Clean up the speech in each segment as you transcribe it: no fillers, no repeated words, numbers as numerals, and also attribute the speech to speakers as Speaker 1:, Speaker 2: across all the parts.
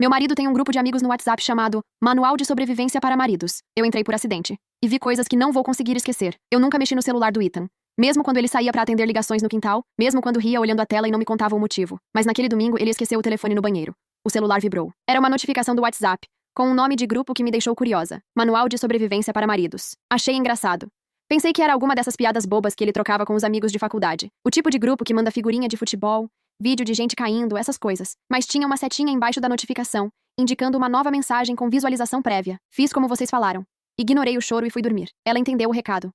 Speaker 1: Meu marido tem um grupo de amigos no WhatsApp chamado Manual de Sobrevivência para Maridos. Eu entrei por acidente. E vi coisas que não vou conseguir esquecer. Eu nunca mexi no celular do Ethan. Mesmo quando ele saía para atender ligações no quintal, mesmo quando ria olhando a tela e não me contava o motivo. Mas naquele domingo ele esqueceu o telefone no banheiro. O celular vibrou. Era uma notificação do WhatsApp, com um nome de grupo que me deixou curiosa. Manual de Sobrevivência para Maridos. Achei engraçado. Pensei que era alguma dessas piadas bobas que ele trocava com os amigos de faculdade. O tipo de grupo que manda figurinha de futebol, vídeo de gente caindo, essas coisas. Mas tinha uma setinha embaixo da notificação, indicando uma nova mensagem com visualização prévia. Fiz como vocês falaram. Ignorei o choro e fui dormir. Ela entendeu o recado.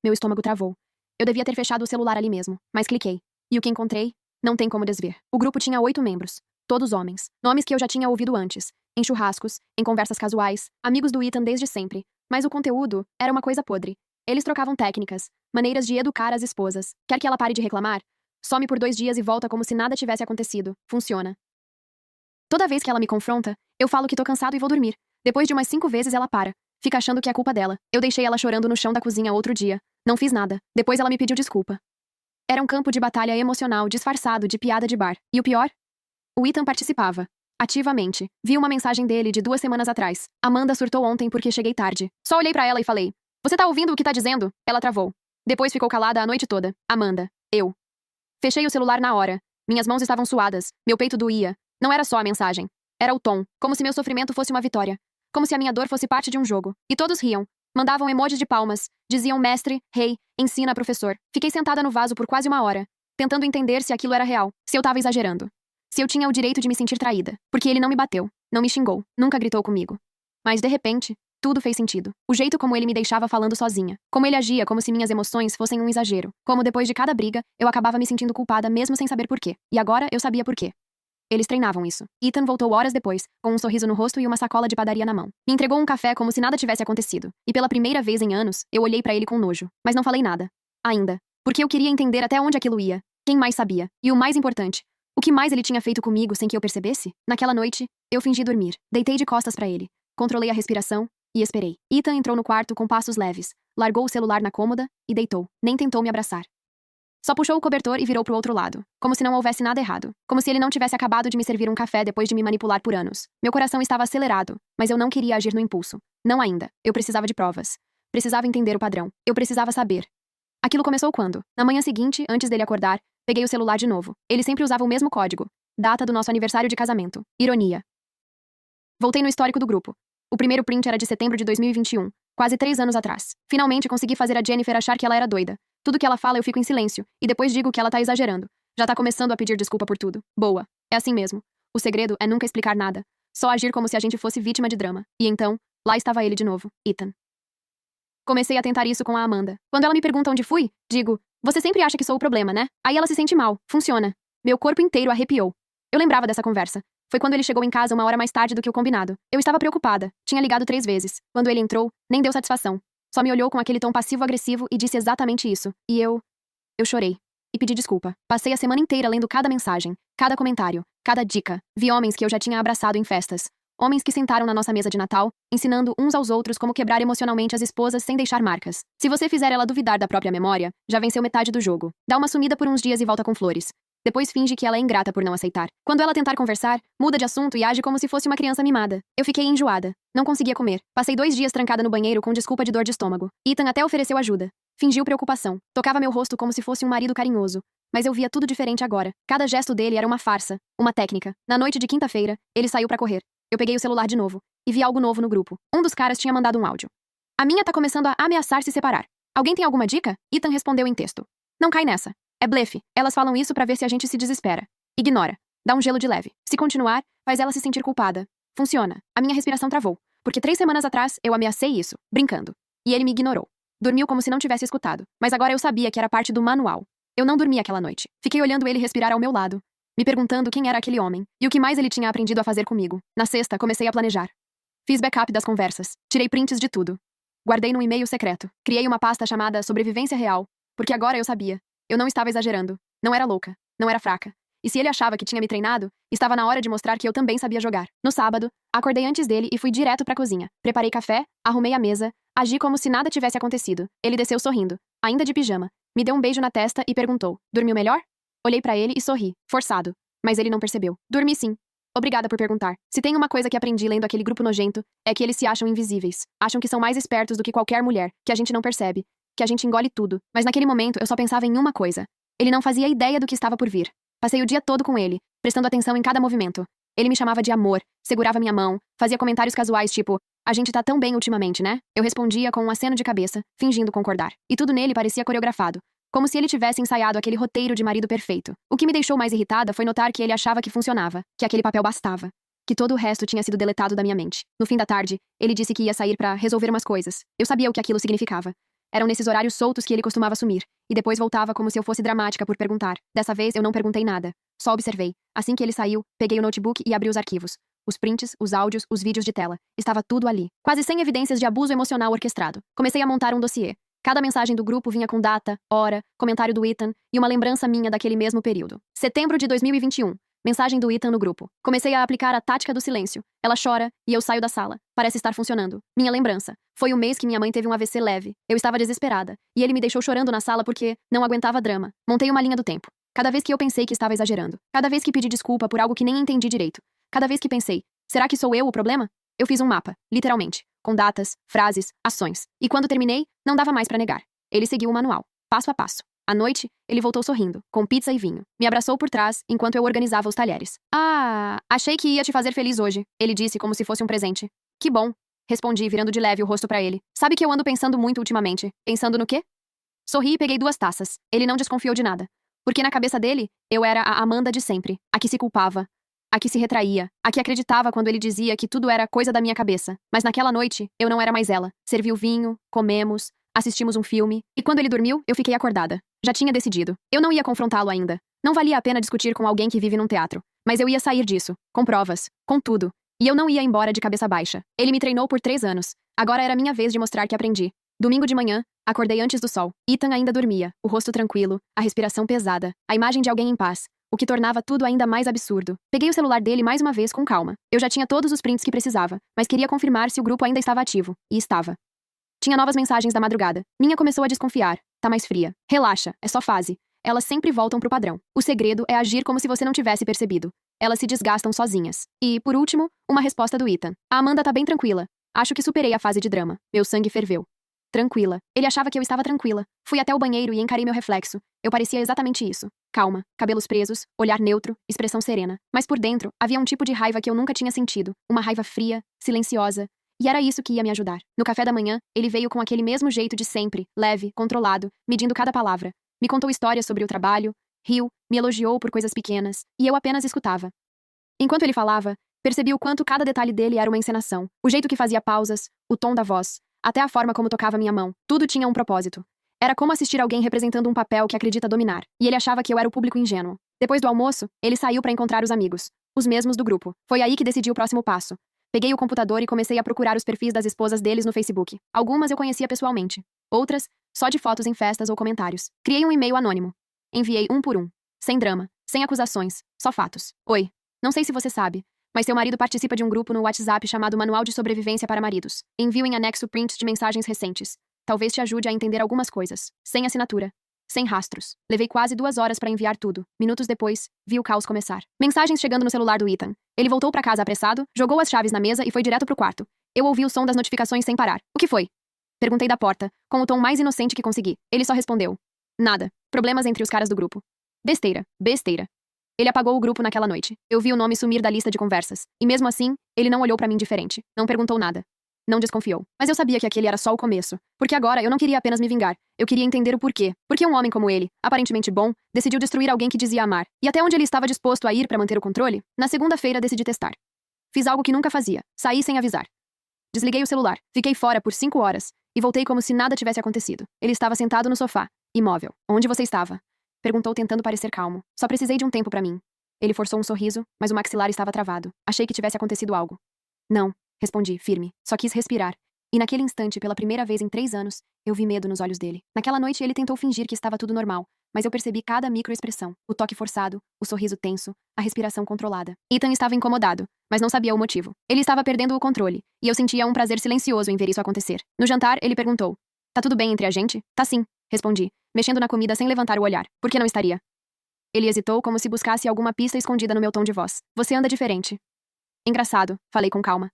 Speaker 1: Meu estômago travou. Eu devia ter fechado o celular ali mesmo, mas cliquei. E o que encontrei? Não tem como desver. O grupo tinha 8 membros. Todos homens. Nomes que eu já tinha ouvido antes. Em churrascos, em conversas casuais, amigos do Ethan desde sempre. Mas o conteúdo era uma coisa podre. Eles trocavam técnicas, maneiras de educar as esposas. Quer que ela pare de reclamar? Some por 2 dias e volta como se nada tivesse acontecido. Funciona. Toda vez que ela me confronta, eu falo que tô cansado e vou dormir. Depois de umas 5 vezes ela para. Fica achando que é culpa dela. Eu deixei ela chorando no chão da cozinha outro dia. Não fiz nada. Depois ela me pediu desculpa. Era um campo de batalha emocional disfarçado de piada de bar. E o pior? O Ethan participava. Ativamente. Vi uma mensagem dele de 2 semanas atrás. Amanda surtou ontem porque cheguei tarde. Só olhei pra ela e falei: "Você tá ouvindo o que tá dizendo?" Ela travou. Depois ficou calada a noite toda. Amanda. Eu. Fechei o celular na hora. Minhas mãos estavam suadas. Meu peito doía. Não era só a mensagem. Era o tom. Como se meu sofrimento fosse uma vitória. Como se a minha dor fosse parte de um jogo. E todos riam. Mandavam emojis de palmas. Diziam mestre, rei, ensina, professor. Fiquei sentada no vaso por quase 1 hora, tentando entender se aquilo era real, se eu tava exagerando. Se eu tinha o direito de me sentir traída. Porque ele não me bateu, não me xingou, nunca gritou comigo. Mas, de repente, tudo fez sentido. O jeito como ele me deixava falando sozinha. Como ele agia como se minhas emoções fossem um exagero. Como depois de cada briga, eu acabava me sentindo culpada mesmo sem saber por quê. E agora eu sabia por quê. Eles treinavam isso. Ethan voltou horas depois, com um sorriso no rosto e uma sacola de padaria na mão. Me entregou um café como se nada tivesse acontecido. E pela primeira vez em anos, eu olhei pra ele com nojo. Mas não falei nada. Ainda. Porque eu queria entender até onde aquilo ia. Quem mais sabia? E o mais importante, o que mais ele tinha feito comigo sem que eu percebesse? Naquela noite, eu fingi dormir. Deitei de costas pra ele. Controlei a respiração e esperei. Ethan entrou no quarto com passos leves. Largou o celular na cômoda e deitou. Nem tentou me abraçar. Só puxou o cobertor e virou pro outro lado, como se não houvesse nada errado, como se ele não tivesse acabado de me servir um café depois de me manipular por anos. Meu coração estava acelerado, mas eu não queria agir no impulso. Não ainda. Eu precisava de provas. Precisava entender o padrão. Eu precisava saber. Aquilo começou quando, na manhã seguinte, antes dele acordar, peguei o celular de novo. Ele sempre usava o mesmo código. Data do nosso aniversário de casamento. Ironia. Voltei no histórico do grupo. O primeiro print era de setembro de 2021, quase 3 anos atrás. Finalmente consegui fazer a Jennifer achar que ela era doida. Tudo que ela fala eu fico em silêncio, e depois digo que ela tá exagerando. Já tá começando a pedir desculpa por tudo. Boa. É assim mesmo. O segredo é nunca explicar nada. Só agir como se a gente fosse vítima de drama. E então, lá estava ele de novo, Ethan. Comecei a tentar isso com a Amanda. Quando ela me pergunta onde fui, digo: "Você sempre acha que sou o problema, né?" Aí ela se sente mal. Funciona. Meu corpo inteiro arrepiou. Eu lembrava dessa conversa. Foi quando ele chegou em casa 1 hora mais tarde do que o combinado. Eu estava preocupada. Tinha ligado 3 vezes. Quando ele entrou, nem deu satisfação. Só me olhou com aquele tom passivo-agressivo e disse exatamente isso. E eu chorei. E pedi desculpa. Passei a semana inteira lendo cada mensagem, cada comentário, cada dica. Vi homens que eu já tinha abraçado em festas. Homens que sentaram na nossa mesa de Natal, ensinando uns aos outros como quebrar emocionalmente as esposas sem deixar marcas. Se você fizer ela duvidar da própria memória, já venceu metade do jogo. Dá uma sumida por uns dias e volta com flores. Depois finge que ela é ingrata por não aceitar. Quando ela tentar conversar, muda de assunto e age como se fosse uma criança mimada. Eu fiquei enjoada. Não conseguia comer. Passei 2 dias trancada no banheiro com desculpa de dor de estômago. Ethan até ofereceu ajuda. Fingiu preocupação. Tocava meu rosto como se fosse um marido carinhoso. Mas eu via tudo diferente agora. Cada gesto dele era uma farsa. Uma técnica. Na noite de quinta-feira, ele saiu pra correr. Eu peguei o celular de novo. E vi algo novo no grupo. Um dos caras tinha mandado um áudio. "A minha tá começando a ameaçar se separar. Alguém tem alguma dica?" Ethan respondeu em texto. "Não cai nessa. É blefe. Elas falam isso pra ver se a gente se desespera. Ignora. Dá um gelo de leve. Se continuar, faz ela se sentir culpada. Funciona." A minha respiração travou. Porque 3 semanas atrás, eu ameacei isso, brincando. E ele me ignorou. Dormiu como se não tivesse escutado. Mas agora eu sabia que era parte do manual. Eu não dormi aquela noite. Fiquei olhando ele respirar ao meu lado, me perguntando quem era aquele homem, e o que mais ele tinha aprendido a fazer comigo. Na sexta, comecei a planejar. Fiz backup das conversas. Tirei prints de tudo. Guardei num e-mail secreto. Criei uma pasta chamada Sobrevivência Real. Porque agora eu sabia. Eu não estava exagerando. Não era louca. Não era fraca. E se ele achava que tinha me treinado, estava na hora de mostrar que eu também sabia jogar. No sábado, acordei antes dele e fui direto pra cozinha. Preparei café, arrumei a mesa, agi como se nada tivesse acontecido. Ele desceu sorrindo, ainda de pijama. Me deu um beijo na testa e perguntou: "Dormiu melhor?" Olhei pra ele e sorri, forçado. Mas ele não percebeu. Dormi sim. Obrigada por perguntar. Se tem uma coisa que aprendi lendo aquele grupo nojento, é que eles se acham invisíveis. Acham que são mais espertos do que qualquer mulher, que a gente não percebe, que a gente engole tudo. Mas naquele momento eu só pensava em uma coisa. Ele não fazia ideia do que estava por vir. Passei o dia todo com ele, prestando atenção em cada movimento. Ele me chamava de amor, segurava minha mão, fazia comentários casuais tipo, a gente tá tão bem ultimamente, né? Eu respondia com um aceno de cabeça, fingindo concordar. E tudo nele parecia coreografado, como se ele tivesse ensaiado aquele roteiro de marido perfeito. O que me deixou mais irritada foi notar que ele achava que funcionava, que aquele papel bastava, que todo o resto tinha sido deletado da minha mente. No fim da tarde, ele disse que ia sair pra resolver umas coisas. Eu sabia o que aquilo significava. Eram nesses horários soltos que ele costumava sumir, e depois voltava como se eu fosse dramática por perguntar. Dessa vez eu não perguntei nada, só observei. Assim que ele saiu, peguei o notebook e abri os arquivos. Os prints, os áudios, os vídeos de tela. Estava tudo ali. Quase sem evidências de abuso emocional orquestrado. Comecei a montar um dossiê. Cada mensagem do grupo vinha com data, hora, comentário do Ethan e uma lembrança minha daquele mesmo período. Setembro de 2021. Mensagem do Ethan no grupo. Comecei a aplicar a tática do silêncio. Ela chora e eu saio da sala. Parece estar funcionando. Minha lembrança. Foi o mês que minha mãe teve um AVC leve. Eu estava desesperada. E ele me deixou chorando na sala porque não aguentava drama. Montei uma linha do tempo. Cada vez que eu pensei que estava exagerando. Cada vez que pedi desculpa por algo que nem entendi direito. Cada vez que pensei, será que sou eu o problema? Eu fiz um mapa, literalmente, com datas, frases, ações. E quando terminei, não dava mais pra negar. Ele seguiu o manual, passo a passo. À noite, ele voltou sorrindo, com pizza e vinho. Me abraçou por trás, enquanto eu organizava os talheres. Ah, achei que ia te fazer feliz hoje, ele disse como se fosse um presente. Que bom, respondi, virando de leve o rosto pra ele. Sabe que eu ando pensando muito ultimamente. Pensando no quê? Sorri e peguei 2 taças. Ele não desconfiou de nada. Porque na cabeça dele, eu era a Amanda de sempre, a que se culpava, a que se retraía, a que acreditava quando ele dizia que tudo era coisa da minha cabeça. Mas naquela noite, eu não era mais ela. Serviu vinho, comemos, assistimos um filme, e quando ele dormiu, eu fiquei acordada. Já tinha decidido. Eu não ia confrontá-lo ainda. Não valia a pena discutir com alguém que vive num teatro. Mas eu ia sair disso, com provas, com tudo. E eu não ia embora de cabeça baixa. Ele me treinou por 3 anos. Agora era minha vez de mostrar que aprendi. Domingo de manhã, acordei antes do sol. Ethan ainda dormia, o rosto tranquilo, a respiração pesada, a imagem de alguém em paz, o que tornava tudo ainda mais absurdo. Peguei o celular dele mais uma vez com calma. Eu já tinha todos os prints que precisava, mas queria confirmar se o grupo ainda estava ativo. E estava. Tinha novas mensagens da madrugada. Minha começou a desconfiar. Tá mais fria. Relaxa, é só fase. Elas sempre voltam pro padrão. O segredo é agir como se você não tivesse percebido. Elas se desgastam sozinhas. E, por último, uma resposta do Ethan. A Amanda tá bem tranquila. Acho que superei a fase de drama. Meu sangue ferveu. Tranquila. Ele achava que eu estava tranquila. Fui até o banheiro e encarei meu reflexo. Eu parecia exatamente isso. Calma, cabelos presos, olhar neutro, expressão serena. Mas por dentro, havia um tipo de raiva que eu nunca tinha sentido. Uma raiva fria, silenciosa. E era isso que ia me ajudar. No café da manhã, ele veio com aquele mesmo jeito de sempre, leve, controlado, medindo cada palavra. Me contou histórias sobre o trabalho, riu, me elogiou por coisas pequenas, e eu apenas escutava. Enquanto ele falava, percebi o quanto cada detalhe dele era uma encenação. O jeito que fazia pausas, o tom da voz, até a forma como tocava minha mão. Tudo tinha um propósito. Era como assistir alguém representando um papel que acredita dominar. E ele achava que eu era o público ingênuo. Depois do almoço, ele saiu para encontrar os amigos. Os mesmos do grupo. Foi aí que decidi o próximo passo. Peguei o computador e comecei a procurar os perfis das esposas deles no Facebook. Algumas eu conhecia pessoalmente. Outras, só de fotos em festas ou comentários. Criei um e-mail anônimo. Enviei um por um. Sem drama. Sem acusações. Só fatos. Oi. Não sei se você sabe, mas seu marido participa de um grupo no WhatsApp chamado Manual de Sobrevivência para Maridos. Envio em anexo prints de mensagens recentes. Talvez te ajude a entender algumas coisas. Sem assinatura. Sem rastros. Levei quase 2 horas para enviar tudo. Minutos depois, vi o caos começar. Mensagens chegando no celular do Ethan. Ele voltou para casa apressado, jogou as chaves na mesa e foi direto pro quarto. Eu ouvi o som das notificações sem parar. O que foi? Perguntei da porta, com o tom mais inocente que consegui. Ele só respondeu. Nada. Problemas entre os caras do grupo. Besteira. Besteira. Ele apagou o grupo naquela noite. Eu vi o nome sumir da lista de conversas. E mesmo assim, ele não olhou pra mim diferente. Não perguntou nada. Não desconfiou. Mas eu sabia que aquele era só o começo. Porque agora eu não queria apenas me vingar. Eu queria entender o porquê. Porque um homem como ele, aparentemente bom, decidiu destruir alguém que dizia amar. E até onde ele estava disposto a ir pra manter o controle? Na segunda-feira decidi testar. Fiz algo que nunca fazia. Saí sem avisar. Desliguei o celular. Fiquei fora por 5 horas. E voltei como se nada tivesse acontecido. Ele estava sentado no sofá, imóvel. Onde você estava? Perguntou tentando parecer calmo. Só precisei de um tempo pra mim. Ele forçou um sorriso, mas o maxilar estava travado. Achei que tivesse acontecido algo. Não. Respondi, firme. Só quis respirar. E naquele instante, pela primeira vez em 3 anos, eu vi medo nos olhos dele. Naquela noite, ele tentou fingir que estava tudo normal, mas eu percebi cada microexpressão. O toque forçado, o sorriso tenso, a respiração controlada. Ethan estava incomodado, mas não sabia o motivo. Ele estava perdendo o controle, e eu sentia um prazer silencioso em ver isso acontecer. No jantar, ele perguntou. Tá tudo bem entre a gente? Tá sim, respondi, mexendo na comida sem levantar o olhar. Por que não estaria? Ele hesitou como se buscasse alguma pista escondida no meu tom de voz. Você anda diferente. Engraçado, falei com calma.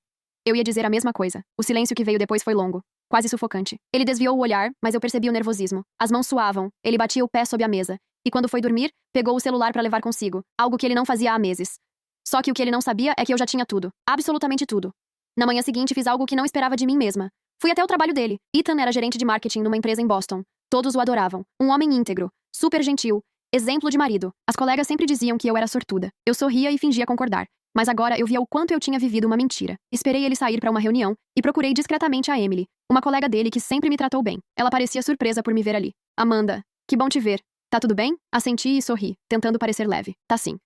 Speaker 1: Eu ia dizer a mesma coisa. O silêncio que veio depois foi longo, quase sufocante. Ele desviou o olhar, mas eu percebi o nervosismo. As mãos suavam, ele batia o pé sob a mesa. E quando foi dormir, pegou o celular para levar consigo, algo que ele não fazia há meses. Só que o que ele não sabia é que eu já tinha tudo. Absolutamente tudo. Na manhã seguinte fiz algo que não esperava de mim mesma. Fui até o trabalho dele. Ethan era gerente de marketing numa empresa em Boston. Todos o adoravam. Um homem íntegro, super gentil, exemplo de marido. As colegas sempre diziam que eu era sortuda. Eu sorria e fingia concordar. Mas agora eu via o quanto eu tinha vivido uma mentira. Esperei ele sair para uma reunião e procurei discretamente a Emily, uma colega dele que sempre me tratou bem. Ela parecia surpresa por me ver ali. Amanda, que bom te ver. Tá tudo bem? Assenti e sorri, tentando parecer leve. Tá sim.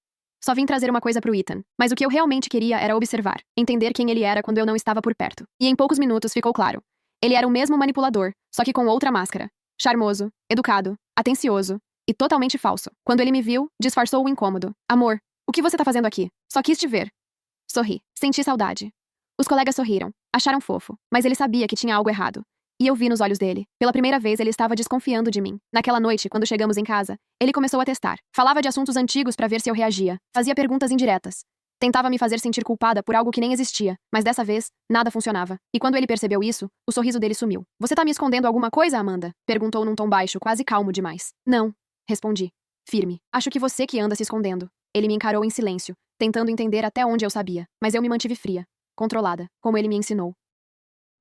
Speaker 1: Só vim trazer uma coisa pro Ethan. Mas o que eu realmente queria era observar, entender quem ele era quando eu não estava por perto. E em poucos minutos ficou claro. Ele era o mesmo manipulador, só que com outra máscara. Charmoso, educado, atencioso e totalmente falso. Quando ele me viu, disfarçou o incômodo. Amor, o que você tá fazendo aqui? Só quis te ver. Sorri. Senti saudade. Os colegas sorriram. Acharam fofo. Mas ele sabia que tinha algo errado. E eu vi nos olhos dele. Pela primeira vez, ele estava desconfiando de mim. Naquela noite, quando chegamos em casa, ele começou a testar. Falava de assuntos antigos para ver se eu reagia. Fazia perguntas indiretas. Tentava me fazer sentir culpada por algo que nem existia. Mas dessa vez, nada funcionava. E quando ele percebeu isso, o sorriso dele sumiu. Você tá me escondendo alguma coisa, Amanda? Perguntou num tom baixo, quase calmo demais. Não. Respondi. Firme. Acho que você que anda se escondendo. Ele me encarou em silêncio, tentando entender até onde eu sabia. Mas eu me mantive fria. Controlada. Como ele me ensinou.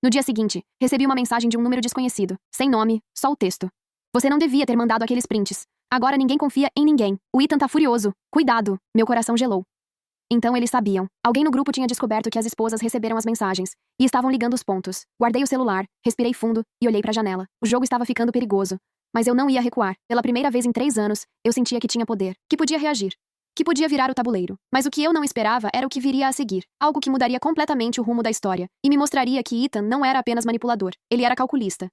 Speaker 1: No dia seguinte, recebi uma mensagem de um número desconhecido. Sem nome, só o texto. Você não devia ter mandado aqueles prints. Agora ninguém confia em ninguém. O Ethan tá furioso. Cuidado. Meu coração gelou. Então eles sabiam. Alguém no grupo tinha descoberto que as esposas receberam as mensagens e estavam ligando os pontos. Guardei o celular, respirei fundo e olhei pra janela. O jogo estava ficando perigoso. Mas eu não ia recuar. Pela primeira vez em 3 anos, eu sentia que tinha poder, que podia reagir, que podia virar o tabuleiro. Mas o que eu não esperava era o que viria a seguir. Algo que mudaria completamente o rumo da história e me mostraria que Ethan não era apenas manipulador. Ele era calculista.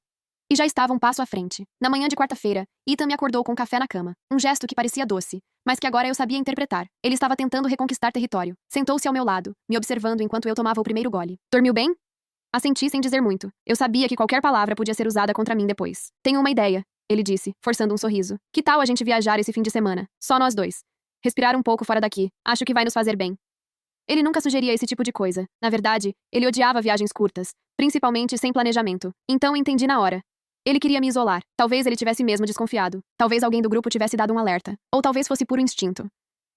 Speaker 1: E já estava um passo à frente. Na manhã de quarta-feira, Ethan me acordou com café na cama. Um gesto que parecia doce, mas que agora eu sabia interpretar. Ele estava tentando reconquistar território. Sentou-se ao meu lado, me observando enquanto eu tomava o primeiro gole. Dormiu bem? Assenti sem dizer muito. Eu sabia que qualquer palavra podia ser usada contra mim depois. Tenho uma ideia, ele disse, forçando um sorriso. Que tal a gente viajar esse fim de semana? Só nós dois. Respirar um pouco fora daqui. Acho que vai nos fazer bem. Ele nunca sugeria esse tipo de coisa. Na verdade, ele odiava viagens curtas, principalmente sem planejamento. Então entendi na hora. Ele queria me isolar. Talvez ele tivesse mesmo desconfiado. Talvez alguém do grupo tivesse dado um alerta. Ou talvez fosse puro instinto.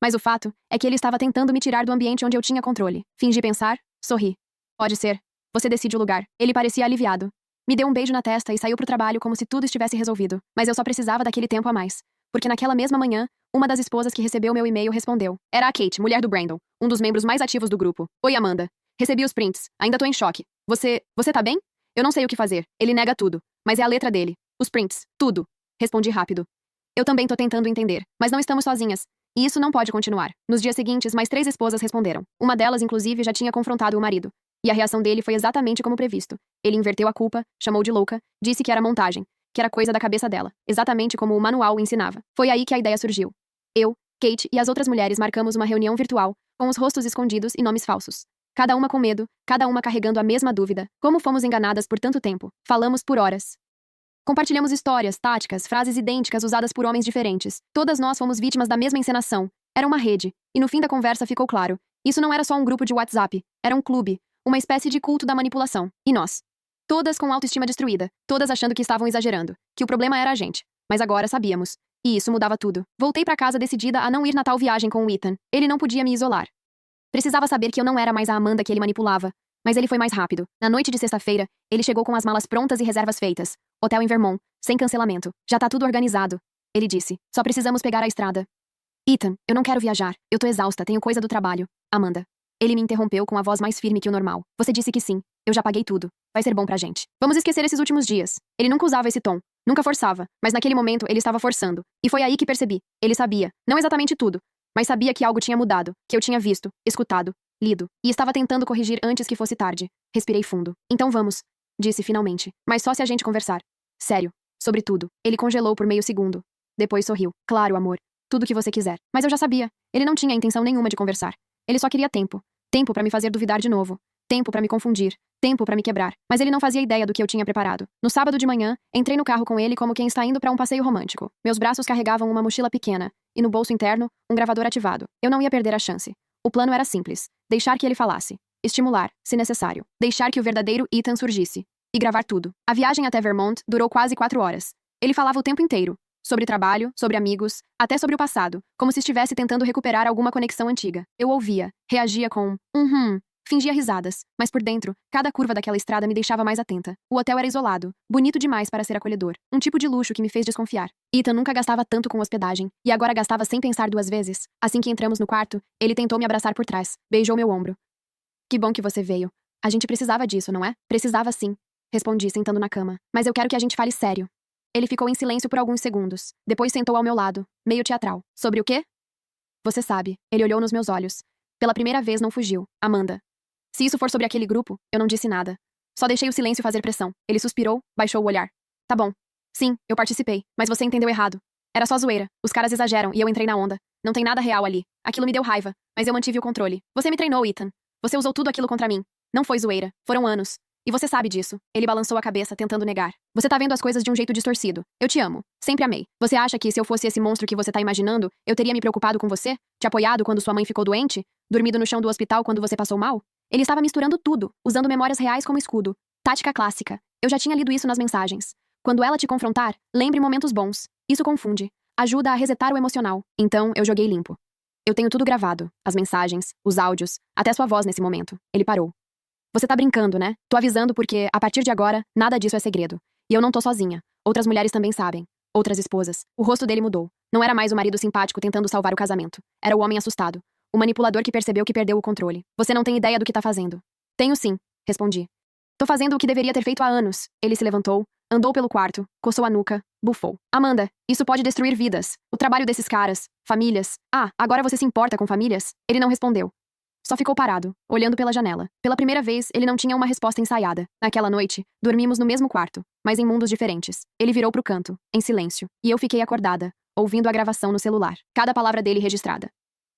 Speaker 1: Mas o fato é que ele estava tentando me tirar do ambiente onde eu tinha controle. Fingi pensar, sorri. Pode ser. Você decide o lugar. Ele parecia aliviado. Me deu um beijo na testa e saiu pro trabalho como se tudo estivesse resolvido. Mas eu só precisava daquele tempo a mais. Porque naquela mesma manhã, uma das esposas que recebeu meu e-mail respondeu. Era a Kate, mulher do Brandon, um dos membros mais ativos do grupo. Oi, Amanda. Recebi os prints. Ainda tô em choque. Você tá bem? Eu não sei o que fazer. Ele nega tudo. Mas é a letra dele. Os prints. Tudo. Respondi rápido. Eu também tô tentando entender. Mas não estamos sozinhas. E isso não pode continuar. Nos dias seguintes, mais 3 esposas responderam. Uma delas, inclusive, já tinha confrontado o marido. E a reação dele foi exatamente como previsto. Ele inverteu a culpa, chamou de louca, disse que era montagem, que era coisa da cabeça dela, exatamente como o manual o ensinava. Foi aí que a ideia surgiu. Eu, Kate e as outras mulheres marcamos uma reunião virtual, com os rostos escondidos e nomes falsos. Cada uma com medo, cada uma carregando a mesma dúvida. Como fomos enganadas por tanto tempo? Falamos por horas. Compartilhamos histórias, táticas, frases idênticas usadas por homens diferentes. Todas nós fomos vítimas da mesma encenação. Era uma rede. E no fim da conversa ficou claro. Isso não era só um grupo de WhatsApp. Era um clube. Uma espécie de culto da manipulação. E nós? Todas com autoestima destruída. Todas achando que estavam exagerando. Que o problema era a gente. Mas agora sabíamos. E isso mudava tudo. Voltei pra casa decidida a não ir na tal viagem com o Ethan. Ele não podia me isolar. Precisava saber que eu não era mais a Amanda que ele manipulava. Mas ele foi mais rápido. Na noite de sexta-feira, ele chegou com as malas prontas e reservas feitas. Hotel em Vermont, sem cancelamento. Já tá tudo organizado. Ele disse. Só precisamos pegar a estrada. Ethan, eu não quero viajar. Eu tô exausta, tenho coisa do trabalho. Amanda. Ele me interrompeu com a voz mais firme que o normal. Você disse que sim. Eu já paguei tudo. Vai ser bom pra gente. Vamos esquecer esses últimos dias. Ele nunca usava esse tom. Nunca forçava. Mas naquele momento, ele estava forçando. E foi aí que percebi. Ele sabia. Não exatamente tudo. Mas sabia que algo tinha mudado. Que eu tinha visto, escutado, lido. E estava tentando corrigir antes que fosse tarde. Respirei fundo. Então vamos. Disse finalmente. Mas só se a gente conversar. Sério. Sobre tudo. Ele congelou por meio segundo. Depois sorriu. Claro, amor. Tudo que você quiser. Mas eu já sabia. Ele não tinha intenção nenhuma de conversar. Ele só queria tempo. Tempo pra me fazer duvidar de novo. Tempo pra me confundir. Tempo pra me quebrar. Mas ele não fazia ideia do que eu tinha preparado. No sábado de manhã, entrei no carro com ele como quem está indo pra um passeio romântico. Meus braços carregavam uma mochila pequena. E no bolso interno, um gravador ativado. Eu não ia perder a chance. O plano era simples. Deixar que ele falasse. Estimular, se necessário. Deixar que o verdadeiro Ethan surgisse. E gravar tudo. A viagem até Vermont durou quase 4 horas. Ele falava o tempo inteiro. Sobre trabalho, sobre amigos, até sobre o passado, como se estivesse tentando recuperar alguma conexão antiga. Eu ouvia, reagia com fingia risadas, mas por dentro, cada curva daquela estrada me deixava mais atenta. O hotel era isolado, bonito demais para ser acolhedor, um tipo de luxo que me fez desconfiar. Ethan nunca gastava tanto com hospedagem, e agora gastava sem pensar 2 vezes. Assim que entramos no quarto, ele tentou me abraçar por trás, beijou meu ombro. Que bom que você veio. A gente precisava disso, não é? Precisava sim, respondi sentando na cama. Mas eu quero que a gente fale sério. Ele ficou em silêncio por alguns segundos. Depois sentou ao meu lado, meio teatral. Sobre o quê? Você sabe. Ele olhou nos meus olhos. Pela primeira vez não fugiu. Amanda. Se isso for sobre aquele grupo, eu não disse nada. Só deixei o silêncio fazer pressão. Ele suspirou, baixou o olhar. Tá bom. Sim, eu participei, mas você entendeu errado. Era só zoeira. Os caras exageram e eu entrei na onda. Não tem nada real ali. Aquilo me deu raiva, mas eu mantive o controle. Você me treinou, Ethan. Você usou tudo aquilo contra mim. Não foi zoeira. Foram anos. E você sabe disso. Ele balançou a cabeça, tentando negar. Você tá vendo as coisas de um jeito distorcido. Eu te amo. Sempre amei. Você acha que se eu fosse esse monstro que você tá imaginando, eu teria me preocupado com você? Te apoiado quando sua mãe ficou doente? Dormido no chão do hospital quando você passou mal? Ele estava misturando tudo, usando memórias reais como escudo. Tática clássica. Eu já tinha lido isso nas mensagens. Quando ela te confrontar, lembre momentos bons. Isso confunde. Ajuda a resetar o emocional. Então, eu joguei limpo. Eu tenho tudo gravado. As mensagens, os áudios, até sua voz nesse momento. Ele parou. Você tá brincando, né? Tô avisando porque, a partir de agora, nada disso é segredo. E eu não tô sozinha. Outras mulheres também sabem. Outras esposas. O rosto dele mudou. Não era mais o marido simpático tentando salvar o casamento. Era o homem assustado. O manipulador que percebeu que perdeu o controle. Você não tem ideia do que tá fazendo. Tenho sim, respondi. Tô fazendo o que deveria ter feito há anos. Ele se levantou, andou pelo quarto, coçou a nuca, bufou. Amanda, isso pode destruir vidas. O trabalho desses caras, famílias. Ah, agora você se importa com famílias? Ele não respondeu. Só ficou parado, olhando pela janela. Pela primeira vez, ele não tinha uma resposta ensaiada. Naquela noite, dormimos no mesmo quarto, mas em mundos diferentes. Ele virou pro canto, em silêncio, e eu fiquei acordada, ouvindo a gravação no celular. Cada palavra dele registrada.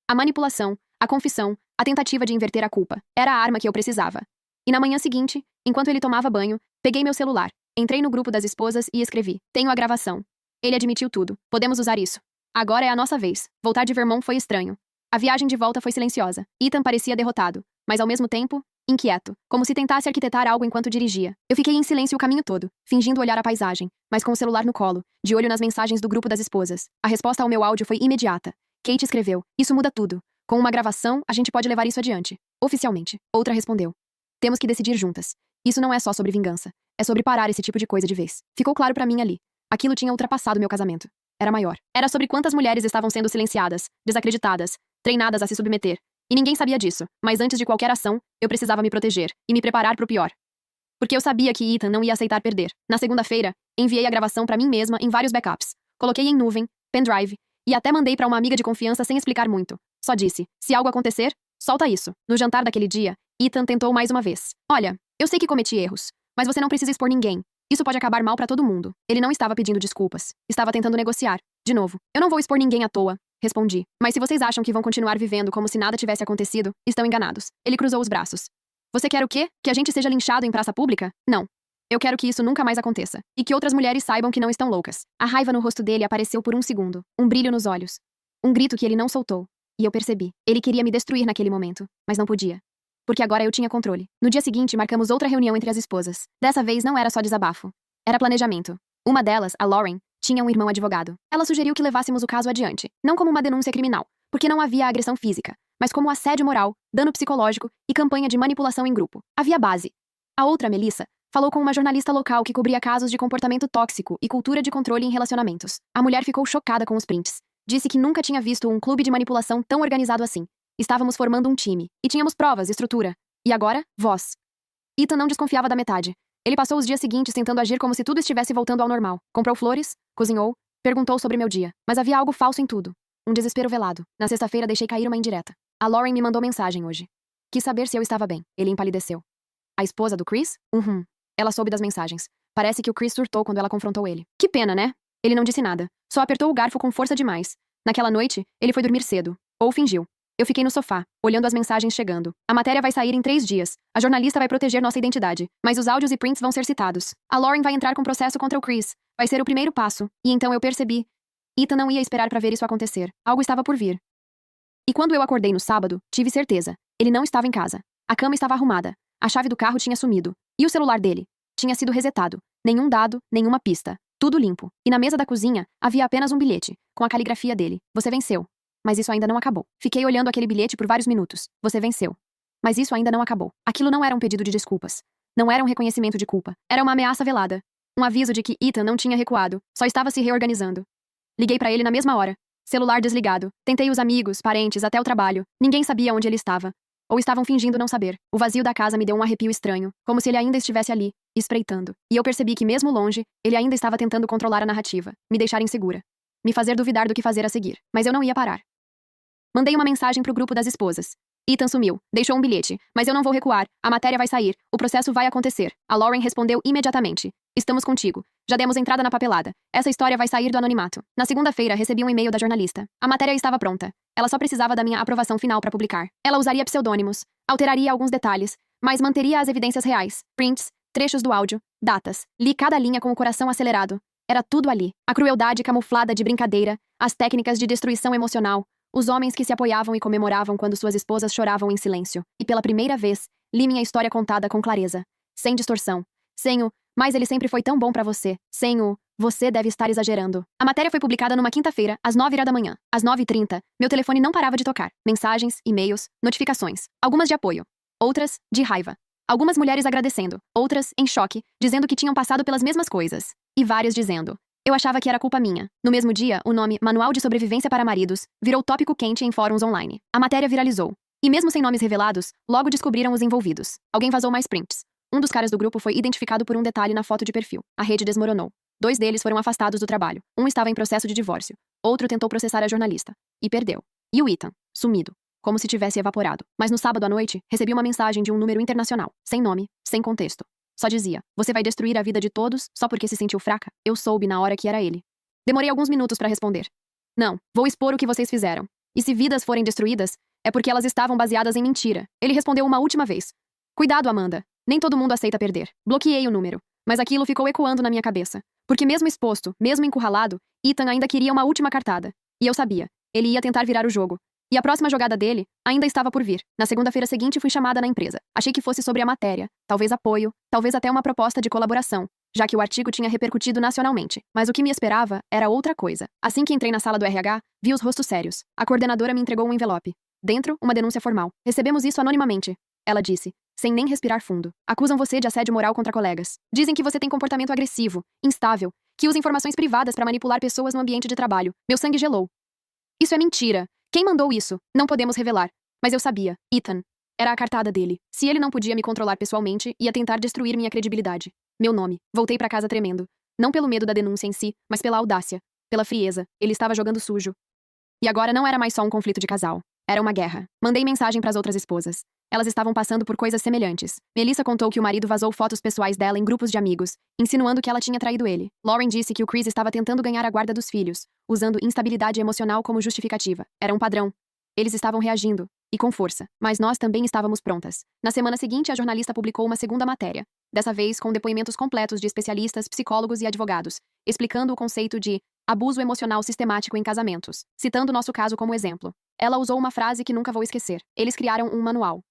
Speaker 1: A manipulação, a confissão, a tentativa de inverter a culpa. Era a arma que eu precisava. E na manhã seguinte, enquanto ele tomava banho, peguei meu celular, entrei no grupo das esposas e escrevi. Tenho a gravação. Ele admitiu tudo. Podemos usar isso. Agora é a nossa vez. Voltar de Vermont foi estranho. A viagem de volta foi silenciosa. Ethan parecia derrotado, mas ao mesmo tempo, inquieto, como se tentasse arquitetar algo enquanto dirigia. Eu fiquei em silêncio o caminho todo, fingindo olhar a paisagem, mas com o celular no colo, de olho nas mensagens do grupo das esposas. A resposta ao meu áudio foi imediata. Kate escreveu: isso muda tudo. Com uma gravação, a gente pode levar isso adiante. Oficialmente. Outra respondeu: temos que decidir juntas. Isso não é só sobre vingança. É sobre parar esse tipo de coisa de vez. Ficou claro pra mim ali. Aquilo tinha ultrapassado meu casamento. Era maior. Era sobre quantas mulheres estavam sendo silenciadas, desacreditadas, treinadas a se submeter. E ninguém sabia disso, mas antes de qualquer ação, eu precisava me proteger e me preparar pro pior. Porque eu sabia que Ethan não ia aceitar perder. Na segunda-feira, enviei a gravação pra mim mesma em vários backups. Coloquei em nuvem, pendrive, e até mandei pra uma amiga de confiança sem explicar muito. Só disse: se algo acontecer, solta isso. No jantar daquele dia, Ethan tentou mais uma vez. Olha, eu sei que cometi erros, mas você não precisa expor ninguém. Isso pode acabar mal pra todo mundo. Ele não estava pedindo desculpas. Estava tentando negociar. De novo. Eu não vou expor ninguém à toa. Respondi. Mas se vocês acham que vão continuar vivendo como se nada tivesse acontecido, estão enganados. Ele cruzou os braços. Você quer o quê? Que a gente seja linchado em praça pública? Não. Eu quero que isso nunca mais aconteça. E que outras mulheres saibam que não estão loucas. A raiva no rosto dele apareceu por um segundo. Um brilho nos olhos. Um grito que ele não soltou. E eu percebi. Ele queria me destruir naquele momento. Mas não podia. Porque agora eu tinha controle. No dia seguinte, marcamos outra reunião entre as esposas. Dessa vez não era só desabafo. Era planejamento. Uma delas, a Lauren, tinha um irmão advogado. Ela sugeriu que levássemos o caso adiante, não como uma denúncia criminal, porque não havia agressão física, mas como assédio moral, dano psicológico e campanha de manipulação em grupo. Havia base. A outra, Melissa, falou com uma jornalista local que cobria casos de comportamento tóxico e cultura de controle em relacionamentos. A mulher ficou chocada com os prints. Disse que nunca tinha visto um clube de manipulação tão organizado assim. Estávamos formando um time, e tínhamos provas, estrutura. E agora, voz. Ethan não desconfiava da metade. Ele passou os dias seguintes tentando agir como se tudo estivesse voltando ao normal. Comprou flores, cozinhou, perguntou sobre meu dia. Mas havia algo falso em tudo. Um desespero velado. Na sexta-feira deixei cair uma indireta. A Lauren me mandou mensagem hoje. Quis saber se eu estava bem. Ele empalideceu. A esposa do Chris? Ela soube das mensagens. Parece que o Chris surtou quando ela confrontou ele. Que pena, né? Ele não disse nada. Só apertou o garfo com força demais. Naquela noite, ele foi dormir cedo. Ou fingiu. Eu fiquei no sofá, olhando as mensagens chegando. A matéria vai sair em 3 dias. A jornalista vai proteger nossa identidade. Mas os áudios e prints vão ser citados. A Lauren vai entrar com processo contra o Chris. Vai ser o primeiro passo. E então eu percebi. Ethan não ia esperar pra ver isso acontecer. Algo estava por vir. E quando eu acordei no sábado, tive certeza. Ele não estava em casa. A cama estava arrumada. A chave do carro tinha sumido. E o celular dele? Tinha sido resetado. Nenhum dado, nenhuma pista. Tudo limpo. E na mesa da cozinha, havia apenas um bilhete, com a caligrafia dele. Você venceu. Mas isso ainda não acabou. Fiquei olhando aquele bilhete por vários minutos. Você venceu. Mas isso ainda não acabou. Aquilo não era um pedido de desculpas. Não era um reconhecimento de culpa. Era uma ameaça velada. Um aviso de que Ethan não tinha recuado. Só estava se reorganizando. Liguei pra ele na mesma hora. Celular desligado. Tentei os amigos, parentes, até o trabalho. Ninguém sabia onde ele estava. Ou estavam fingindo não saber. O vazio da casa me deu um arrepio estranho, como se ele ainda estivesse ali, espreitando. E eu percebi que mesmo longe, ele ainda estava tentando controlar a narrativa, me deixar insegura, me fazer duvidar do que fazer a seguir. Mas eu não ia parar. Mandei uma mensagem pro grupo das esposas. Ethan sumiu, deixou um bilhete, mas eu não vou recuar, a matéria vai sair, o processo vai acontecer. A Lauren respondeu imediatamente. Estamos contigo. Já demos entrada na papelada. Essa história vai sair do anonimato. Na segunda-feira, recebi um e-mail da jornalista. A matéria estava pronta. Ela só precisava da minha aprovação final para publicar. Ela usaria pseudônimos, alteraria alguns detalhes, mas manteria as evidências reais, prints, trechos do áudio, datas. Li cada linha com o coração acelerado. Era tudo ali. A crueldade camuflada de brincadeira, as técnicas de destruição emocional, os homens que se apoiavam e comemoravam quando suas esposas choravam em silêncio. E pela primeira vez, li minha história contada com clareza, sem distorção, sem o "mas ele sempre foi tão bom pra você", sem o "você deve estar exagerando". A matéria foi publicada numa quinta-feira, às 9h da manhã. Às 9h30, meu telefone não parava de tocar. Mensagens, e-mails, notificações. Algumas de apoio. Outras, de raiva. Algumas mulheres agradecendo. Outras, em choque, dizendo que tinham passado pelas mesmas coisas. E várias dizendo: eu achava que era culpa minha. No mesmo dia, o nome Manual de Sobrevivência para Maridos virou tópico quente em fóruns online. A matéria viralizou. E mesmo sem nomes revelados, logo descobriram os envolvidos. Alguém vazou mais prints. Um dos caras do grupo foi identificado por um detalhe na foto de perfil. A rede desmoronou. 2 deles foram afastados do trabalho. Um estava em processo de divórcio. Outro tentou processar a jornalista. E perdeu. E o Ethan? Sumido. Como se tivesse evaporado. Mas no sábado à noite, recebi uma mensagem de um número internacional. Sem nome, sem contexto. Só dizia: você vai destruir a vida de todos só porque se sentiu fraca? Eu soube na hora que era ele. Demorei alguns minutos para responder. Não, vou expor o que vocês fizeram. E se vidas forem destruídas, é porque elas estavam baseadas em mentira. Ele respondeu uma última vez. Cuidado, Amanda. Nem todo mundo aceita perder. Bloqueei o número. Mas aquilo ficou ecoando na minha cabeça. Porque mesmo exposto, mesmo encurralado, Ethan ainda queria uma última cartada. E eu sabia. Ele ia tentar virar o jogo. E a próxima jogada dele ainda estava por vir. Na segunda-feira seguinte fui chamada na empresa. Achei que fosse sobre a matéria, talvez apoio, talvez até uma proposta de colaboração, já que o artigo tinha repercutido nacionalmente. Mas o que me esperava era outra coisa. Assim que entrei na sala do RH, vi os rostos sérios. A coordenadora me entregou um envelope. Dentro, uma denúncia formal. Recebemos isso anonimamente, ela disse, sem nem respirar fundo. Acusam você de assédio moral contra colegas. Dizem que você tem comportamento agressivo, instável, que usa informações privadas para manipular pessoas no ambiente de trabalho. Meu sangue gelou. Isso é mentira. Quem mandou isso? Não podemos revelar. Mas eu sabia. Ethan. Era a cartada dele. Se ele não podia me controlar pessoalmente, ia tentar destruir minha credibilidade. Meu nome. Voltei pra casa tremendo. Não pelo medo da denúncia em si, mas pela audácia. Pela frieza. Ele estava jogando sujo. E agora não era mais só um conflito de casal. Era uma guerra. Mandei mensagem pras outras esposas. Elas estavam passando por coisas semelhantes. Melissa contou que o marido vazou fotos pessoais dela em grupos de amigos, insinuando que ela tinha traído ele. Lauren disse que o Chris estava tentando ganhar a guarda dos filhos, usando instabilidade emocional como justificativa. Era um padrão. Eles estavam reagindo, e com força. Mas nós também estávamos prontas. Na semana seguinte, a jornalista publicou uma segunda matéria, dessa vez com depoimentos completos de especialistas, psicólogos e advogados, explicando o conceito de abuso emocional sistemático em casamentos, citando nosso caso como exemplo. Ela usou uma frase que nunca vou esquecer. Eles criaram um manual.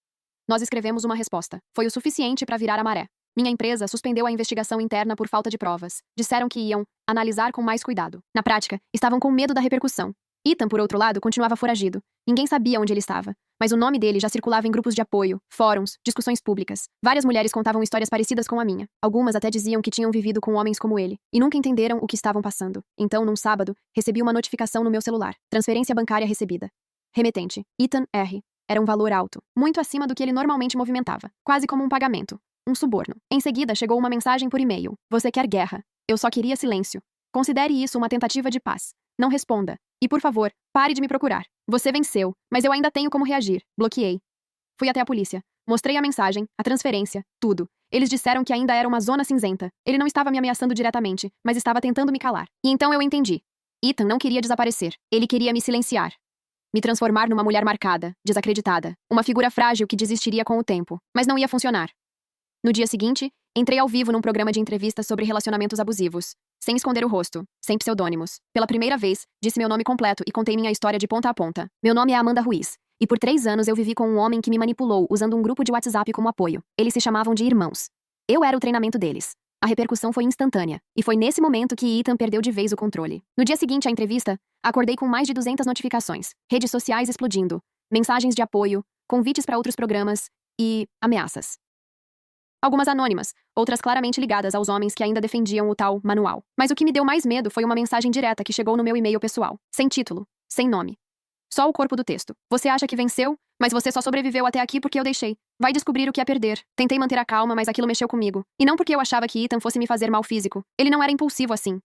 Speaker 1: Nós escrevemos uma resposta. Foi o suficiente para virar a maré. Minha empresa suspendeu a investigação interna por falta de provas. Disseram que iam analisar com mais cuidado. Na prática, estavam com medo da repercussão. Ethan, por outro lado, continuava foragido. Ninguém sabia onde ele estava. Mas o nome dele já circulava em grupos de apoio, fóruns, discussões públicas. Várias mulheres contavam histórias parecidas com a minha. Algumas até diziam que tinham vivido com homens como ele. E nunca entenderam o que estavam passando. Então, num sábado, recebi uma notificação no meu celular. Transferência bancária recebida. Remetente. Ethan R. Era um valor alto, muito acima do que ele normalmente movimentava, quase como um pagamento, um suborno. Em seguida, chegou uma mensagem por e-mail. Você quer guerra. Eu só queria silêncio. Considere isso uma tentativa de paz. Não responda. E, por favor, pare de me procurar. Você venceu, mas eu ainda tenho como reagir. Bloqueei. Fui até a polícia. Mostrei a mensagem, a transferência, tudo. Eles disseram que ainda era uma zona cinzenta. Ele não estava me ameaçando diretamente, mas estava tentando me calar. E então eu entendi. Ethan não queria desaparecer. Ele queria me silenciar. Me transformar numa mulher marcada, desacreditada, uma figura frágil que desistiria com o tempo, mas não ia funcionar. No dia seguinte, entrei ao vivo num programa de entrevistas sobre relacionamentos abusivos. sem esconder o rosto, sem pseudônimos. Pela primeira vez, disse meu nome completo e contei minha história de ponta a ponta. Meu nome é Amanda Ruiz. E por 3 anos eu vivi com um homem que me manipulou usando um grupo de WhatsApp como apoio. Eles se chamavam de irmãos. Eu era o treinamento deles. A repercussão foi instantânea. E foi nesse momento que Ethan perdeu de vez o controle. No dia seguinte à entrevista, acordei com mais de 200 notificações, redes sociais explodindo, mensagens de apoio, convites para outros programas e ameaças. Algumas anônimas, outras claramente ligadas aos homens que ainda defendiam o tal manual. Mas o que me deu mais medo foi uma mensagem direta que chegou no meu e-mail pessoal, sem título, sem nome. Só o corpo do texto. Você acha que venceu, mas você só sobreviveu até aqui porque eu deixei. Vai descobrir o que é perder. Tentei manter a calma, mas aquilo mexeu comigo. E não porque eu achava que Ethan fosse me fazer mal físico. Ele não era impulsivo assim.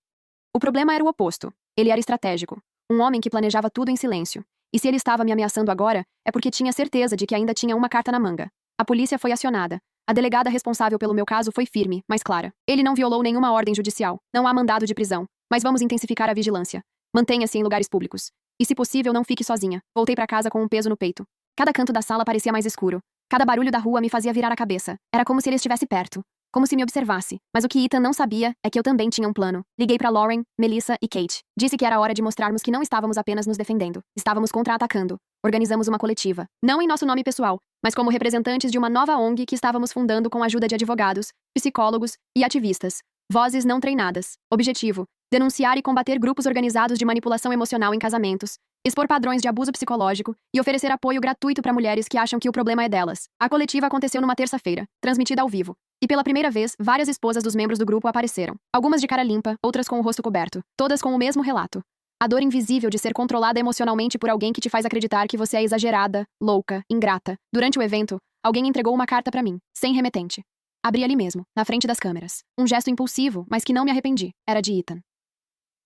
Speaker 1: O problema era o oposto. Ele era estratégico. Um homem que planejava tudo em silêncio. E se ele estava me ameaçando agora, é porque tinha certeza de que ainda tinha uma carta na manga. A polícia foi acionada. A delegada responsável pelo meu caso foi firme, mas clara. Ele não violou nenhuma ordem judicial. Não há mandado de prisão. Mas vamos intensificar a vigilância. Mantenha-se em lugares públicos. E se possível, não fique sozinha. Voltei para casa com um peso no peito. Cada canto da sala parecia mais escuro. Cada barulho da rua me fazia virar a cabeça. Era como se ele estivesse perto. Como se me observasse. Mas o que Ethan não sabia é que eu também tinha um plano. Liguei para Lauren, Melissa e Kate. Disse que era hora de mostrarmos que não estávamos apenas nos defendendo. Estávamos contra-atacando. Organizamos uma coletiva. Não em nosso nome pessoal, mas como representantes de uma nova ONG que estávamos fundando com a ajuda de advogados, psicólogos e ativistas. Vozes não treinadas. Objetivo: denunciar e combater grupos organizados de manipulação emocional em casamentos, expor padrões de abuso psicológico e oferecer apoio gratuito para mulheres que acham que o problema é delas. A coletiva aconteceu numa terça-feira, transmitida ao vivo. E pela primeira vez, várias esposas dos membros do grupo apareceram. Algumas de cara limpa, outras com o rosto coberto. Todas com o mesmo relato. A dor invisível de ser controlada emocionalmente por alguém que te faz acreditar que você é exagerada, louca, ingrata. Durante o evento, alguém entregou uma carta para mim, sem remetente. Abri ali mesmo, na frente das câmeras. Um gesto impulsivo, mas que não me arrependi. Era de Ethan.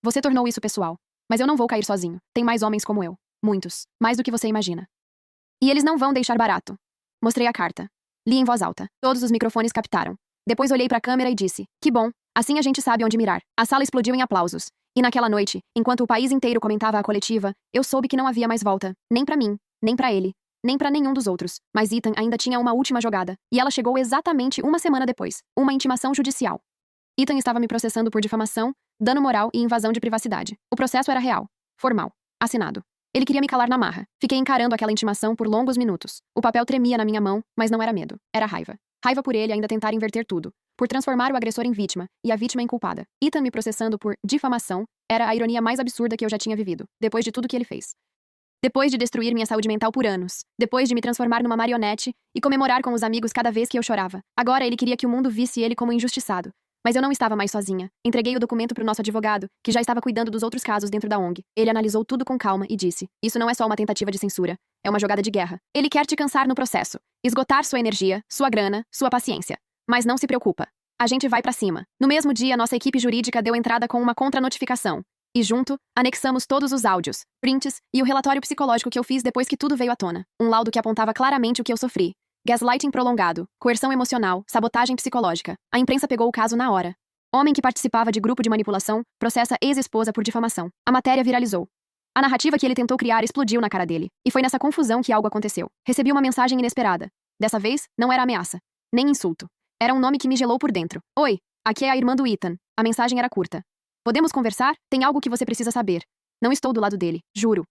Speaker 1: Você tornou isso pessoal. Mas eu não vou cair sozinho. Tem mais homens como eu. Muitos. Mais do que você imagina. E eles não vão deixar barato. Mostrei a carta. Li em voz alta. Todos os microfones captaram. Depois olhei para a câmera e disse: que bom. Assim a gente sabe onde mirar. A sala explodiu em aplausos. E naquela noite, enquanto o país inteiro comentava a coletiva, eu soube que não havia mais volta. Nem para mim, nem para ele, nem para nenhum dos outros. Mas Ethan ainda tinha uma última jogada. E ela chegou exatamente uma semana depois. Uma intimação judicial. Ethan estava me processando por difamação, dano moral e invasão de privacidade. O processo era real, formal, assinado. Ele queria me calar na marra. Fiquei encarando aquela intimação por longos minutos. O papel tremia na minha mão, mas não era medo. Era raiva. Raiva por ele ainda tentar inverter tudo. Por transformar o agressor em vítima, e a vítima em culpada. Ethan me processando por difamação era a ironia mais absurda que eu já tinha vivido, depois de tudo que ele fez. Depois de destruir minha saúde mental por anos. Depois de me transformar numa marionete e comemorar com os amigos cada vez que eu chorava. Agora ele queria que o mundo visse ele como injustiçado. Mas eu não estava mais sozinha. Entreguei o documento para o nosso advogado, que já estava cuidando dos outros casos dentro da ONG. Ele analisou tudo com calma e disse: isso não é só uma tentativa de censura. É uma jogada de guerra. Ele quer te cansar no processo. Esgotar sua energia, sua grana, sua paciência. Mas não se preocupa. A gente vai pra cima. No mesmo dia, nossa equipe jurídica deu entrada com uma contra-notificação. E junto, anexamos todos os áudios, prints e o relatório psicológico que eu fiz depois que tudo veio à tona. Um laudo que apontava claramente o que eu sofri. Gaslighting prolongado, coerção emocional, sabotagem psicológica. A imprensa pegou o caso na hora. Homem que participava de grupo de manipulação processa ex-esposa por difamação. A matéria viralizou. A narrativa que ele tentou criar explodiu na cara dele. E foi nessa confusão que algo aconteceu. Recebi uma mensagem inesperada. Dessa vez, não era ameaça. Nem insulto. Era um nome que me gelou por dentro. Oi, aqui é a irmã do Ethan. A mensagem era curta. Podemos conversar? Tem algo que você precisa saber. Não estou do lado dele, juro.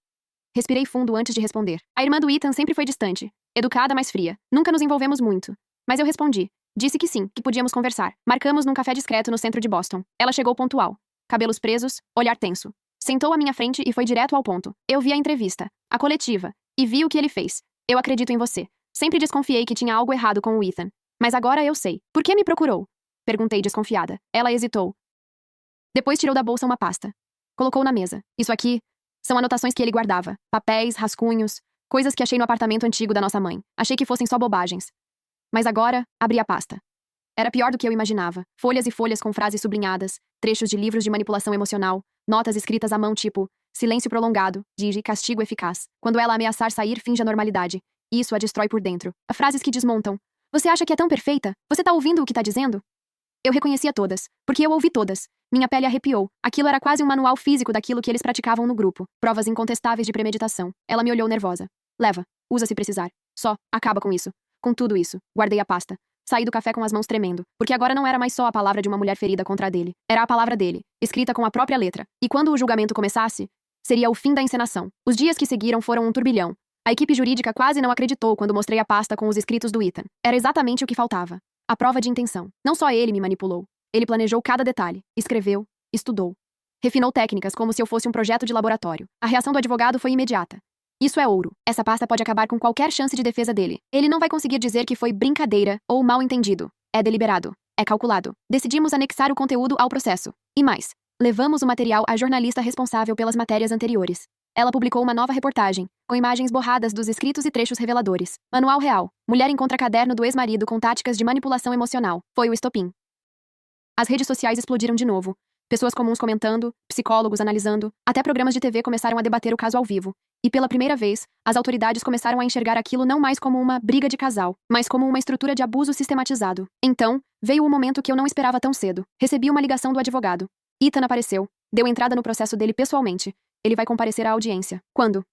Speaker 1: Respirei fundo antes de responder. A irmã do Ethan sempre foi distante. Educada, mas fria. Nunca nos envolvemos muito. Mas eu respondi. Disse que sim, que podíamos conversar. Marcamos num café discreto no centro de Boston. Ela chegou pontual. Cabelos presos, olhar tenso. Sentou à minha frente e foi direto ao ponto. Eu vi a entrevista, a coletiva, e vi o que ele fez. Eu acredito em você. Sempre desconfiei que tinha algo errado com o Ethan. Mas agora eu sei. Por que me procurou? Perguntei desconfiada. Ela hesitou. Depois tirou da bolsa uma pasta. Colocou na mesa. Isso aqui são anotações que ele guardava. Papéis, rascunhos, coisas que achei no apartamento antigo da nossa mãe. Achei que fossem só bobagens. Mas agora, abri a pasta. Era pior do que eu imaginava. Folhas e folhas com frases sublinhadas, trechos de livros de manipulação emocional, notas escritas à mão tipo silêncio prolongado, digi, castigo eficaz. Quando ela ameaçar sair, finge a normalidade. Isso a destrói por dentro. Frases que desmontam. Você acha que é tão perfeita? Você tá ouvindo o que tá dizendo? Eu reconhecia todas, porque eu ouvi todas. Minha pele arrepiou. Aquilo era quase um manual físico daquilo que eles praticavam no grupo. Provas incontestáveis de premeditação. Ela me olhou nervosa. Leva. Usa se precisar. Só. Acaba com isso. Com tudo isso. Guardei a pasta. Saí do café com as mãos tremendo, porque agora não era mais só a palavra de uma mulher ferida contra a dele. Era a palavra dele, escrita com a própria letra. E quando o julgamento começasse, seria o fim da encenação. Os dias que seguiram foram um turbilhão. A equipe jurídica quase não acreditou quando mostrei a pasta com os escritos do Ethan. Era exatamente o que faltava. A prova de intenção. Não só ele me manipulou. Ele planejou cada detalhe, escreveu, estudou. Refinou técnicas como se eu fosse um projeto de laboratório. A reação do advogado foi imediata. Isso é ouro. Essa pasta pode acabar com qualquer chance de defesa dele. Ele não vai conseguir dizer que foi brincadeira ou mal entendido. É deliberado. É calculado. Decidimos anexar o conteúdo ao processo. E mais, levamos o material à jornalista responsável pelas matérias anteriores. Ela publicou uma nova reportagem, com imagens borradas dos escritos e trechos reveladores. Manual real. Mulher encontra caderno do ex-marido com táticas de manipulação emocional. Foi o estopim. As redes sociais explodiram de novo. Pessoas comuns comentando, psicólogos analisando, até programas de TV começaram a debater o caso ao vivo. E pela primeira vez, as autoridades começaram a enxergar aquilo não mais como uma briga de casal, mas como uma estrutura de abuso sistematizado. Então, veio o momento que eu não esperava tão cedo. Recebi uma ligação do advogado. Ethan apareceu. Deu entrada no processo dele pessoalmente. Ele vai comparecer à audiência. Quando?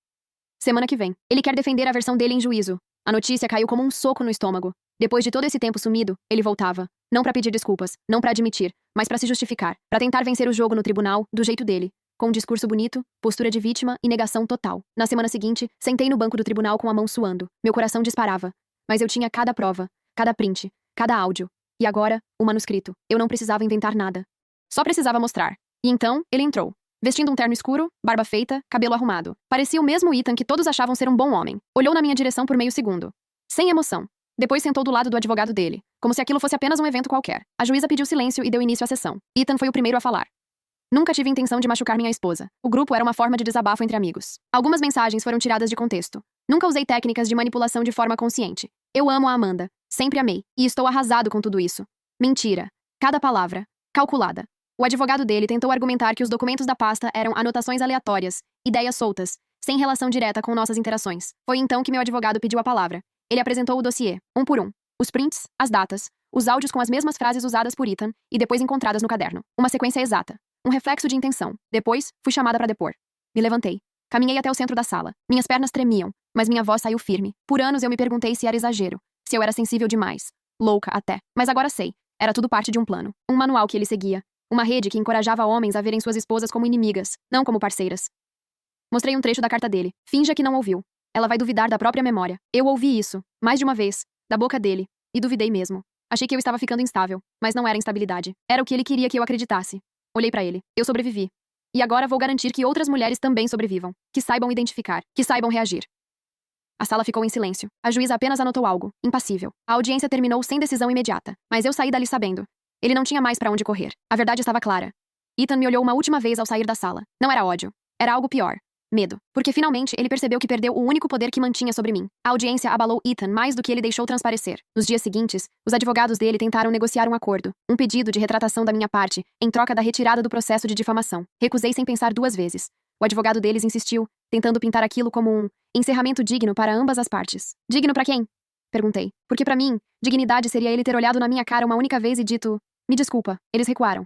Speaker 1: Semana que vem. Ele quer defender a versão dele em juízo. A notícia caiu como um soco no estômago. Depois de todo esse tempo sumido, ele voltava. Não pra pedir desculpas, não pra admitir, mas pra se justificar, pra tentar vencer o jogo no tribunal, do jeito dele, com um discurso bonito, postura de vítima e negação total. Na semana seguinte, sentei no banco do tribunal com a mão suando. Meu coração disparava. Mas eu tinha cada prova, cada print, cada áudio. E agora, o manuscrito. Eu não precisava inventar nada. Só precisava mostrar. E então, ele entrou. Vestindo um terno escuro, barba feita, cabelo arrumado. Parecia o mesmo Ethan que todos achavam ser um bom homem. Olhou na minha direção por meio segundo. Sem emoção. Depois sentou do lado do advogado dele, como se aquilo fosse apenas um evento qualquer. A juíza pediu silêncio e deu início à sessão. Ethan foi o primeiro a falar. Nunca tive intenção de machucar minha esposa. O grupo era uma forma de desabafo entre amigos. Algumas mensagens foram tiradas de contexto. Nunca usei técnicas de manipulação de forma consciente. Eu amo a Amanda. Sempre amei. E estou arrasado com tudo isso. Mentira. Cada palavra. Calculada. O advogado dele tentou argumentar que os documentos da pasta eram anotações aleatórias, ideias soltas, sem relação direta com nossas interações. Foi então que meu advogado pediu a palavra. Ele apresentou o dossiê, um por um. Os prints, as datas, os áudios com as mesmas frases usadas por Ethan e depois encontradas no caderno. Uma sequência exata. Um reflexo de intenção. Depois, fui chamada para depor. Me levantei. Caminhei até o centro da sala. Minhas pernas tremiam, mas minha voz saiu firme. Por anos eu me perguntei se era exagero, se eu era sensível demais. Louca até. Mas agora sei. Era tudo parte de um plano. Um manual que ele seguia. Uma rede que encorajava homens a verem suas esposas como inimigas, não como parceiras. Mostrei um trecho da carta dele. Finja que não ouviu. Ela vai duvidar da própria memória. Eu ouvi isso, mais de uma vez, da boca dele, e duvidei mesmo. Achei que eu estava ficando instável, mas não era instabilidade. Era o que ele queria que eu acreditasse. Olhei pra ele. Eu sobrevivi. E agora vou garantir que outras mulheres também sobrevivam. Que saibam identificar, que saibam reagir. A sala ficou em silêncio. A juíza apenas anotou algo, impassível. A audiência terminou sem decisão imediata, mas eu saí dali sabendo. Ele não tinha mais pra onde correr. A verdade estava clara. Ethan me olhou uma última vez ao sair da sala. Não era ódio. Era algo pior. Medo. Porque finalmente ele percebeu que perdeu o único poder que mantinha sobre mim. A audiência abalou Ethan mais do que ele deixou transparecer. Nos dias seguintes, os advogados dele tentaram negociar um acordo, um pedido de retratação da minha parte, em troca da retirada do processo de difamação. Recusei sem pensar duas vezes. O advogado deles insistiu, tentando pintar aquilo como um encerramento digno para ambas as partes. Digno para quem? Perguntei. Porque para mim, dignidade seria ele ter olhado na minha cara uma única vez e dito: me desculpa. Eles recuaram.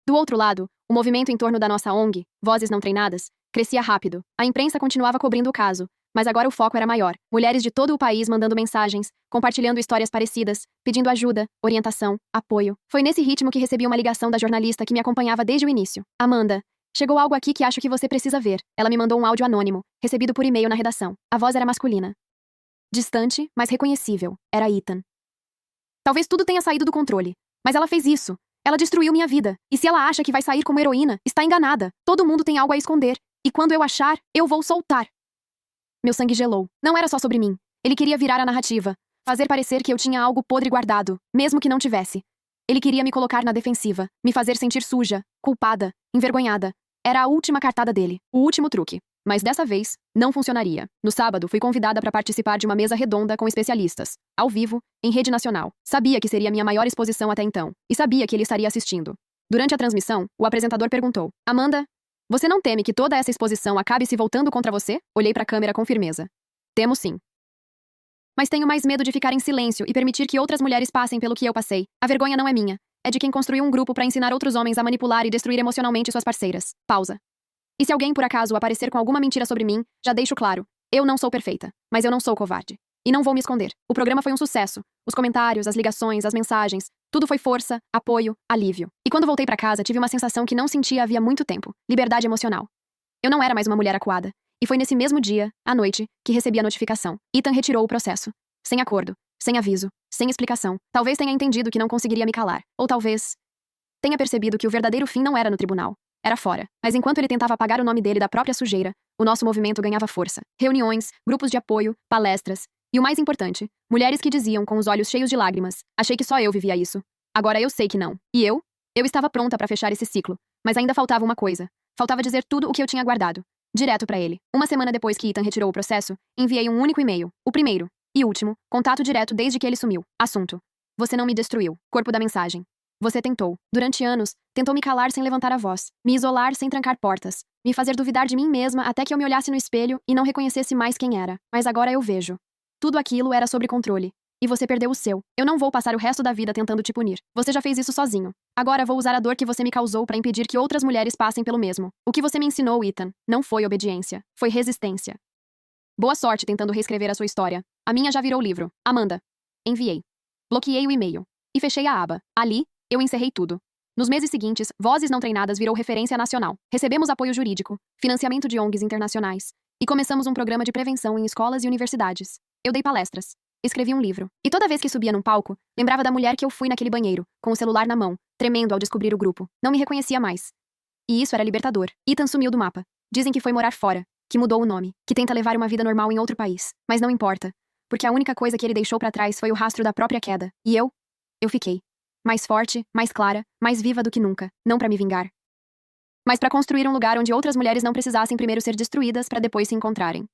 Speaker 1: Do outro lado, o movimento em torno da nossa ONG, Vozes Não Treinadas, crescia rápido. A imprensa continuava cobrindo o caso, mas agora o foco era maior. Mulheres de todo o país mandando mensagens, compartilhando histórias parecidas, pedindo ajuda, orientação, apoio. Foi nesse ritmo que recebi uma ligação da jornalista que me acompanhava desde o início. Amanda, chegou algo aqui que acho que você precisa ver. Ela me mandou um áudio anônimo, recebido por e-mail na redação. A voz era masculina. Distante, mas reconhecível. Era Ethan. Talvez tudo tenha saído do controle. Mas ela fez isso. Ela destruiu minha vida. E se ela acha que vai sair como heroína, está enganada. Todo mundo tem algo a esconder. E quando eu achar, eu vou soltar. Meu sangue gelou. Não era só sobre mim. Ele queria virar a narrativa. Fazer parecer que eu tinha algo podre guardado, mesmo que não tivesse. Ele queria me colocar na defensiva. Me fazer sentir suja, culpada, envergonhada. Era a última cartada dele. O último truque. Mas dessa vez, não funcionaria. No sábado, fui convidada para participar de uma mesa redonda com especialistas, ao vivo, em rede nacional. Sabia que seria minha maior exposição até então, e sabia que ele estaria assistindo. Durante a transmissão, o apresentador perguntou: Amanda, você não teme que toda essa exposição acabe se voltando contra você? Olhei para a câmera com firmeza. Temo sim. Mas tenho mais medo de ficar em silêncio e permitir que outras mulheres passem pelo que eu passei. A vergonha não é minha. É de quem construiu um grupo para ensinar outros homens a manipular e destruir emocionalmente suas parceiras. Pausa. E se alguém por acaso aparecer com alguma mentira sobre mim, já deixo claro, eu não sou perfeita, mas eu não sou covarde. E não vou me esconder. O programa foi um sucesso. Os comentários, as ligações, as mensagens, tudo foi força, apoio, alívio. E quando voltei pra casa, tive uma sensação que não sentia havia muito tempo. Liberdade emocional. Eu não era mais uma mulher acuada. E foi nesse mesmo dia, à noite, que recebi a notificação. Ethan retirou o processo. Sem acordo, sem aviso, sem explicação. Talvez tenha entendido que não conseguiria me calar. Ou talvez tenha percebido que o verdadeiro fim não era no tribunal. Era fora. Mas enquanto ele tentava apagar o nome dele da própria sujeira, o nosso movimento ganhava força. Reuniões, grupos de apoio, palestras. E o mais importante, mulheres que diziam com os olhos cheios de lágrimas: achei que só eu vivia isso. Agora eu sei que não. E eu? Eu estava pronta para fechar esse ciclo. Mas ainda faltava uma coisa. Faltava dizer tudo o que eu tinha guardado. Direto para ele. Uma semana depois que Ethan retirou o processo, enviei um único e-mail. O primeiro. E último. Contato direto desde que ele sumiu. Assunto: você não me destruiu. Corpo da mensagem: você tentou. Durante anos, tentou me calar sem levantar a voz. Me isolar sem trancar portas. Me fazer duvidar de mim mesma até que eu me olhasse no espelho e não reconhecesse mais quem era. Mas agora eu vejo. Tudo aquilo era sobre controle. E você perdeu o seu. Eu não vou passar o resto da vida tentando te punir. Você já fez isso sozinho. Agora vou usar a dor que você me causou para impedir que outras mulheres passem pelo mesmo. O que você me ensinou, Ethan, não foi obediência. Foi resistência. Boa sorte tentando reescrever a sua história. A minha já virou livro. Amanda. Enviei. Bloqueei o e-mail. E fechei a aba. Ali, eu encerrei tudo. Nos meses seguintes, Vozes Não Treinadas virou referência nacional. Recebemos apoio jurídico, financiamento de ONGs internacionais. E começamos um programa de prevenção em escolas e universidades. Eu dei palestras. Escrevi um livro. E toda vez que subia num palco, lembrava da mulher que eu fui naquele banheiro, com o celular na mão, tremendo ao descobrir o grupo. Não me reconhecia mais. E isso era libertador. Ethan sumiu do mapa. Dizem que foi morar fora, que mudou o nome, que tenta levar uma vida normal em outro país. Mas não importa, porque a única coisa que ele deixou pra trás foi o rastro da própria queda. E eu fiquei. Mais forte, mais clara, mais viva do que nunca. Não pra me vingar, mas pra construir um lugar onde outras mulheres não precisassem primeiro ser destruídas pra depois se encontrarem.